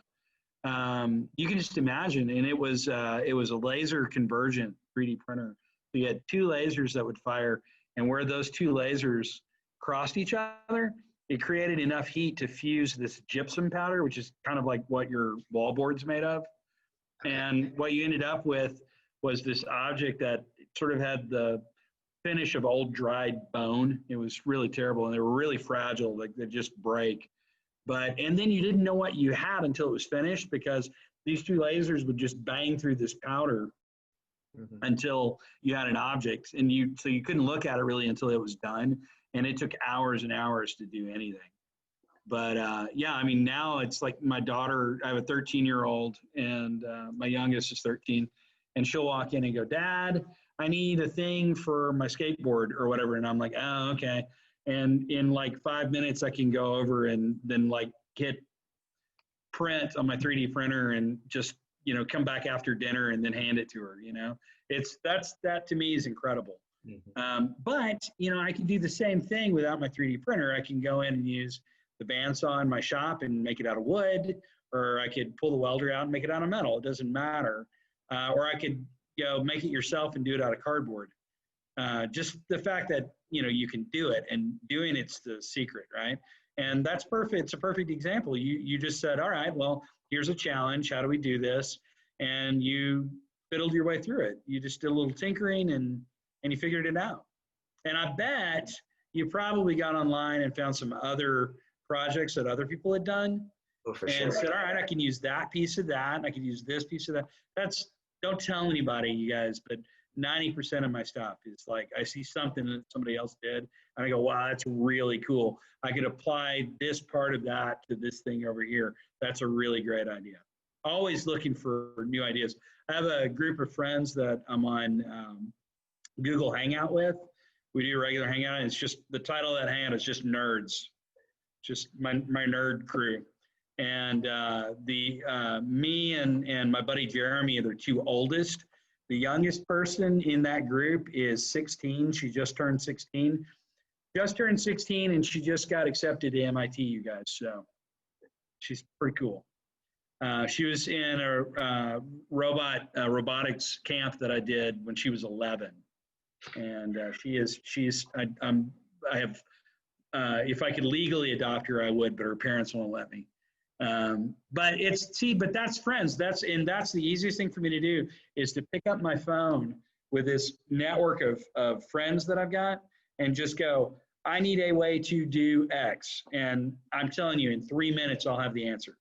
You can just imagine, and it was a laser convergent 3D printer. So you had two lasers that would fire, and where those two lasers crossed each other, it created enough heat to fuse this gypsum powder, which is kind of like what your wallboard's made of. And what you ended up with was this object that sort of had the finish of old dried bone. It was really terrible, and they were really fragile, like they just break. And then you didn't know what you had until it was finished, because these two lasers would just bang through this powder until you had an object, and so you couldn't look at it really until it was done, and it took hours and hours to do anything. But yeah, I mean, now it's like my daughter, I have a 13-year-old, and my youngest is 13, and she'll walk in and go, "Dad, I need a thing for my skateboard," or whatever. And I'm like, "Oh, okay." And in like 5 minutes, I can go over and then like hit print on my 3D printer and just, come back after dinner and then hand it to her, that to me is incredible. But, I can do the same thing without my 3D printer. I can go in and use the bandsaw in my shop and make it out of wood, or I could pull the welder out and make it out of metal. It doesn't matter. Or I could, make it yourself and do it out of cardboard. Just the fact that, you can do it, and doing it's the secret, right? And that's perfect. It's a perfect example. You just said, all right, well, here's a challenge. How do we do this? And you fiddled your way through it. You just did a little tinkering and you figured it out. And I bet you probably got online and found some other projects that other people had done. Oh, for and sure. said, all right, I can use that piece of that, and I can use this piece of that. Don't tell anybody, you guys, but 90% of my stuff is like, I see something that somebody else did, and I go, wow, that's really cool. I could apply this part of that to this thing over here. That's a really great idea. Always looking for new ideas. I have a group of friends that I'm on Google Hangout with. We do a regular hangout, and it's just, the title of that hangout is just nerds. Just my nerd crew. And me and my buddy Jeremy are the two oldest. The youngest person in that group is 16. She just turned 16. And she just got accepted to MIT, you guys. So she's pretty cool. She was in a robotics camp that I did when she was 11. And I have, if I could legally adopt her, I would, but her parents won't let me. But that's friends. That's the easiest thing for me to do, is to pick up my phone with this network of friends that I've got and just go, I need a way to do X. And I'm telling you, in 3 minutes, I'll have the answer.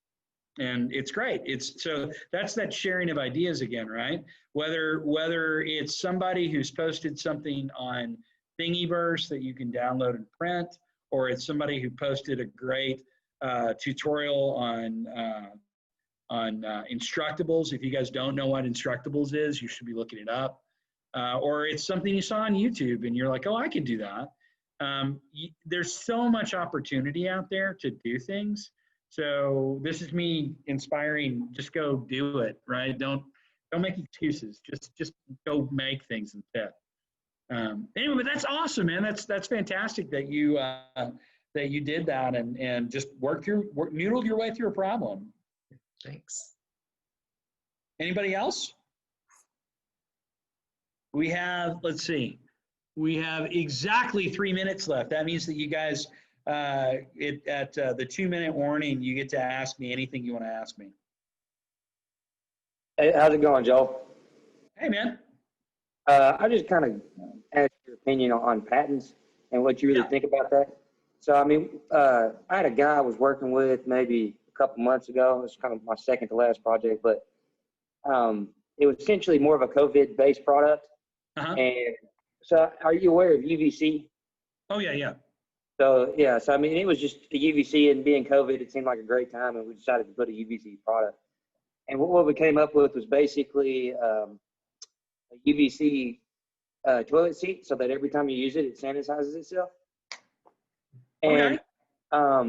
And it's great. So that's that sharing of ideas again, right? Whether it's somebody who's posted something on Thingiverse that you can download and print, or it's somebody who posted a great tutorial on Instructables. If you guys don't know what Instructables is, you should be looking it up. Or it's something you saw on YouTube and you're like, oh, I could do that. There's so much opportunity out there to do things. So this is me inspiring, just go do it, right? Don't make excuses. Just go make things instead. Anyway, but that's awesome, man. That's fantastic that you did that and just noodled your way through a problem. Thanks. Anybody else? We have, let's see, we have exactly 3 minutes left. That means that you guys, at the 2-minute warning, you get to ask me anything you want to ask me. Hey, how's it going, Joe? Hey, man. I just kind of asked your opinion on patents and what you really think about that. So, I mean, I had a guy I was working with maybe a couple months ago. It's kind of my second to last project, but it was essentially more of a COVID-based product. And so, are you aware of UVC? Oh, yeah, yeah. So, yeah, so I mean, it was just the UVC, and being COVID, it seemed like a great time, and we decided to put a UVC product. And what we came up with was basically a UVC toilet seat, so that every time you use it, it sanitizes itself. And I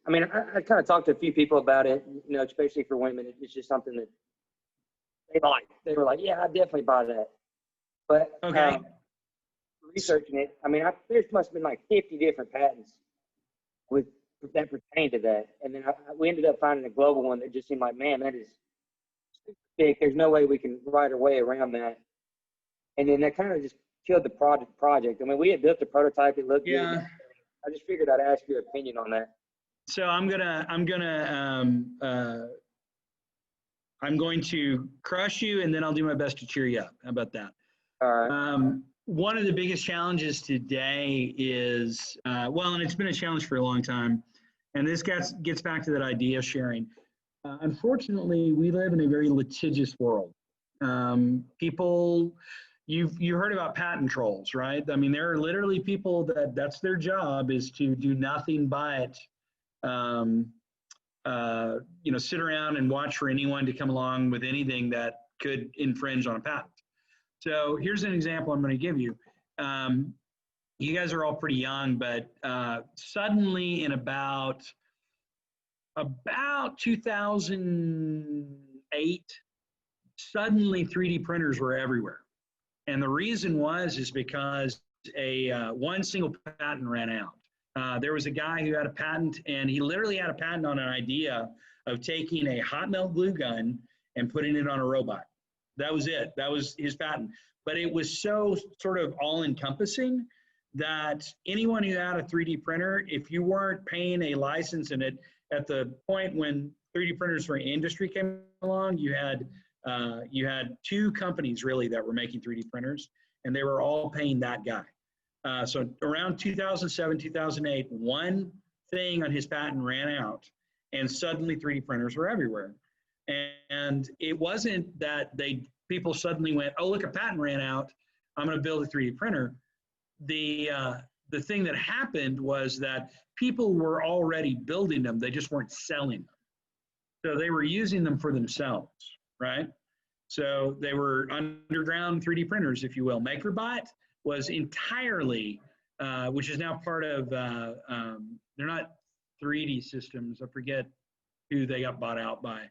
mean, I kind of talked to a few people about it, you know, especially for women. It's just something that they like. They were like, yeah, I'd definitely buy that. But researching it, I mean, there must have been like 50 different patents that pertain to that. And then we ended up finding a global one that just seemed like, man, that is big. There's no way we can write our way around that. And then that kind of just killed the project. I mean, we had built the prototype. It looked good. I just figured I'd ask your opinion on that. So I'm going to crush you, and then I'll do my best to cheer you up. How about that? All right. One of the biggest challenges today is, well, and it's been a challenge for a long time, and this gets back to that idea of sharing. Unfortunately, we live in a very litigious world. People, you heard about patent trolls, right? I mean, there are literally people that's their job is to do nothing but, you know, sit around and watch for anyone to come along with anything that could infringe on a patent. So here's an example I'm going to give you. You guys are all pretty young, but suddenly in about 2008, suddenly 3D printers were everywhere. And the reason is because one single patent ran out. There was a guy who had a patent, and he literally had a patent on an idea of taking a hot melt glue gun and putting it on a robot. That was it. That was his patent. But it was so sort of all-encompassing that anyone who had a 3D printer, if you weren't paying a license in it, at the point when 3D printers for industry came along, you had 2 companies really that were making 3D printers, and they were all paying that guy. So around 2007, 2008, one thing on his patent ran out, and suddenly 3D printers were everywhere. And it wasn't that people suddenly went, oh, look, a patent ran out, I'm going to build a 3D printer. The thing that happened was that people were already building them, they just weren't selling them. So they were using them for themselves, right? So they were underground 3D printers, if you will. MakerBot was entirely, which is now part of, they're not 3D Systems, I forget who they got bought out by.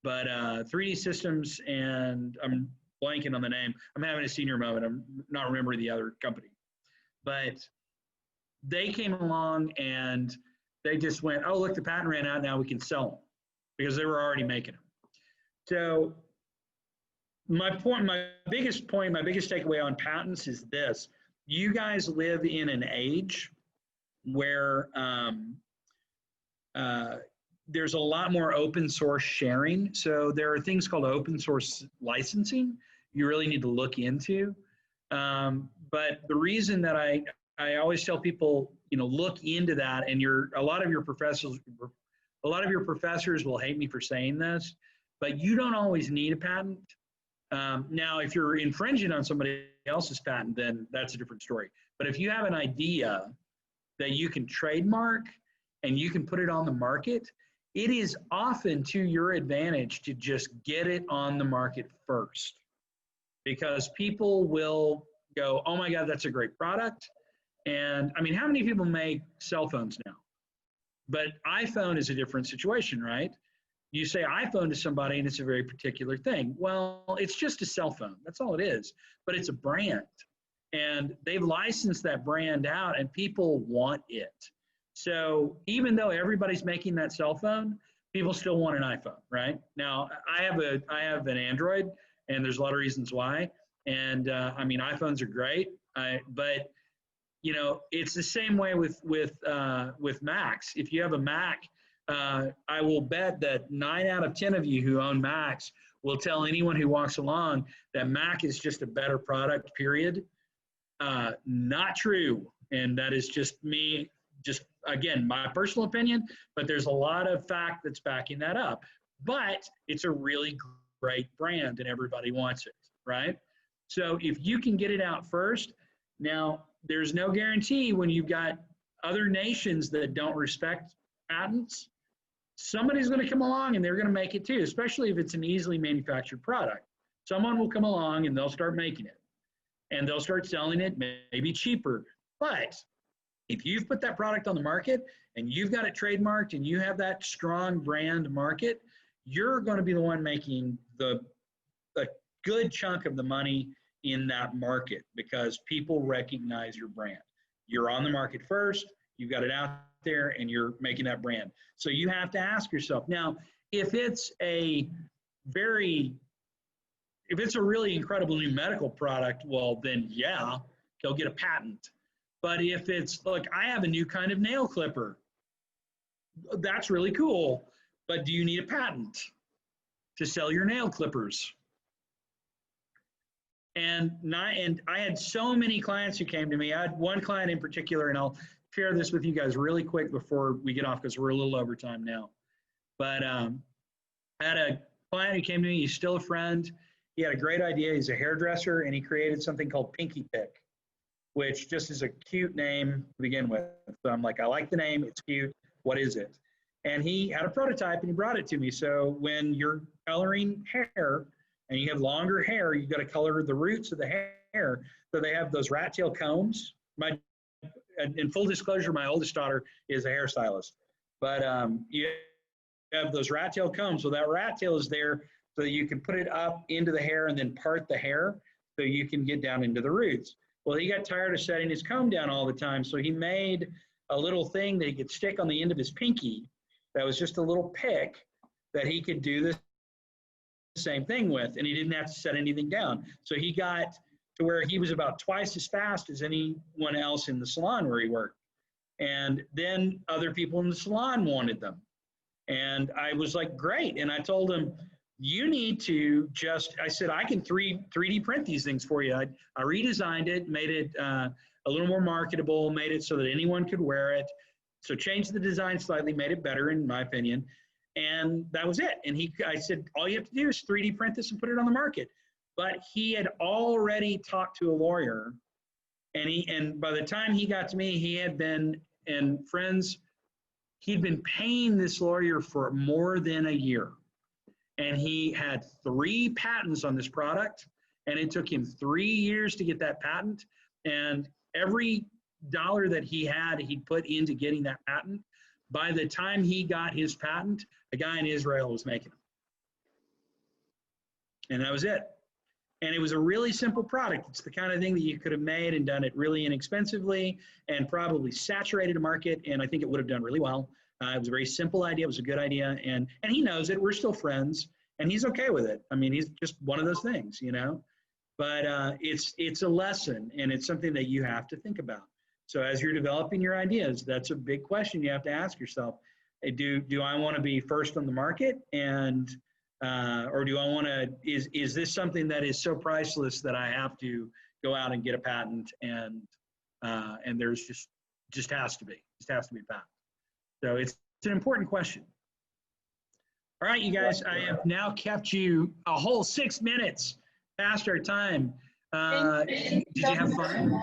But 3D Systems, and I'm blanking on the name. I'm having a senior moment. I'm not remembering the other company. But they came along and they just went, oh, look, the patent ran out. Now we can sell them because they were already making them. So my biggest takeaway on patents is this. You guys live in an age where there's a lot more open source sharing. So there are things called open source licensing you really need to look into. But the reason that I always tell people, you know, look into that, and a lot of your professors will hate me for saying this, but you don't always need a patent. Now, if you're infringing on somebody else's patent, then that's a different story. But if you have an idea that you can trademark and you can put it on the market, it is often to your advantage to just get it on the market first, because people will go, oh my God, that's a great product. And I mean, how many people make cell phones now? But iPhone is a different situation, right? You say iPhone to somebody and it's a very particular thing. Well, it's just a cell phone. That's all it is. But it's a brand. And they've licensed that brand out and people want it. So even though everybody's making that cell phone, people still want an iPhone, right? Now, I have an Android, and there's a lot of reasons why. And I mean, iPhones are great, but you know, it's the same way with Macs. If you have a Mac, I will bet that 9 out of 10 of you who own Macs will tell anyone who walks along that Mac is just a better product, period. Not true. And that is just me, just again, my personal opinion, but there's a lot of fact that's backing that up. But it's a really great brand and everybody wants it, right? So if you can get it out first, now there's no guarantee when you've got other nations that don't respect patents, somebody's going to come along and they're going to make it too, especially if it's an easily manufactured product. Someone will come along and they'll start making it and they'll start selling it maybe cheaper. But if you've put that product on the market and you've got it trademarked and you have that strong brand market, you're going to be the one making a good chunk of the money in that market because people recognize your brand. You're on the market first, you've got it out there, and you're making that brand. So you have to ask yourself, now, if it's a really incredible new medical product, well, then yeah, go get a patent. But if it's, look, I have a new kind of nail clipper, that's really cool, but do you need a patent to sell your nail clippers? And I had so many clients who came to me. I had one client in particular, and I'll share this with you guys really quick before we get off because we're a little over time now. But I had a client who came to me. He's still a friend. He had a great idea. He's a hairdresser, and he created something called Pinky Pick, which just is a cute name to begin with. So I'm like, I like the name. It's cute. What is it? And he had a prototype, and he brought it to me. So when you're coloring hair, and you have longer hair, you've got to color the roots of the hair. So they have those rat tail combs. In full disclosure, my oldest daughter is a hairstylist. But you have those rat tail combs. So that rat tail is there so that you can put it up into the hair and then part the hair so you can get down into the roots. Well, he got tired of setting his comb down all the time. So he made a little thing that he could stick on the end of his pinky that was just a little pick that he could do this same thing with, and he didn't have to set anything down. So he got to where he was about twice as fast as anyone else in the salon where he worked. And then other people in the salon wanted them. And I was like, great. And I told him, you need to I said, I can 3D print these things for you. I redesigned it, made it a little more marketable, made it so that anyone could wear it. So changed the design slightly, made it better in my opinion. And that was it. And I said, all you have to do is 3D print this and put it on the market. But he had already talked to a lawyer. And by the time he got to me, he had been, and friends, he'd been paying this lawyer for more than a year. And he had 3 patents on this product. And it took him 3 years to get that patent. And every dollar that he had, he put into getting that patent. By the time he got his patent, a guy in Israel was making them. And that was it. And it was a really simple product. It's the kind of thing that you could have made and done it really inexpensively and probably saturated a market. And I think it would have done really well. It was a very simple idea. It was a good idea. And he knows it. We're still friends. And he's okay with it. I mean, he's just one of those things, you know. But it's a lesson. And it's something that you have to think about. So as you're developing your ideas, that's a big question you have to ask yourself. Do I want to be first on the market, and or do I want to? Is this something that is so priceless that I have to go out and get a patent, and there's just has to be a patent. So it's an important question. All right, you guys, I have now kept you a whole 6 minutes past our time. Did you have fun?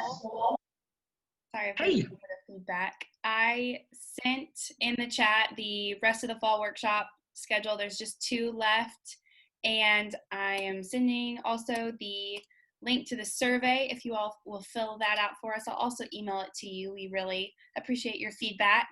Sorry for a little bit of feedback. I sent in the chat the rest of the fall workshop schedule. There's just 2 left. And I am sending also the link to the survey if you all will fill that out for us. I'll also email it to you. We really appreciate your feedback.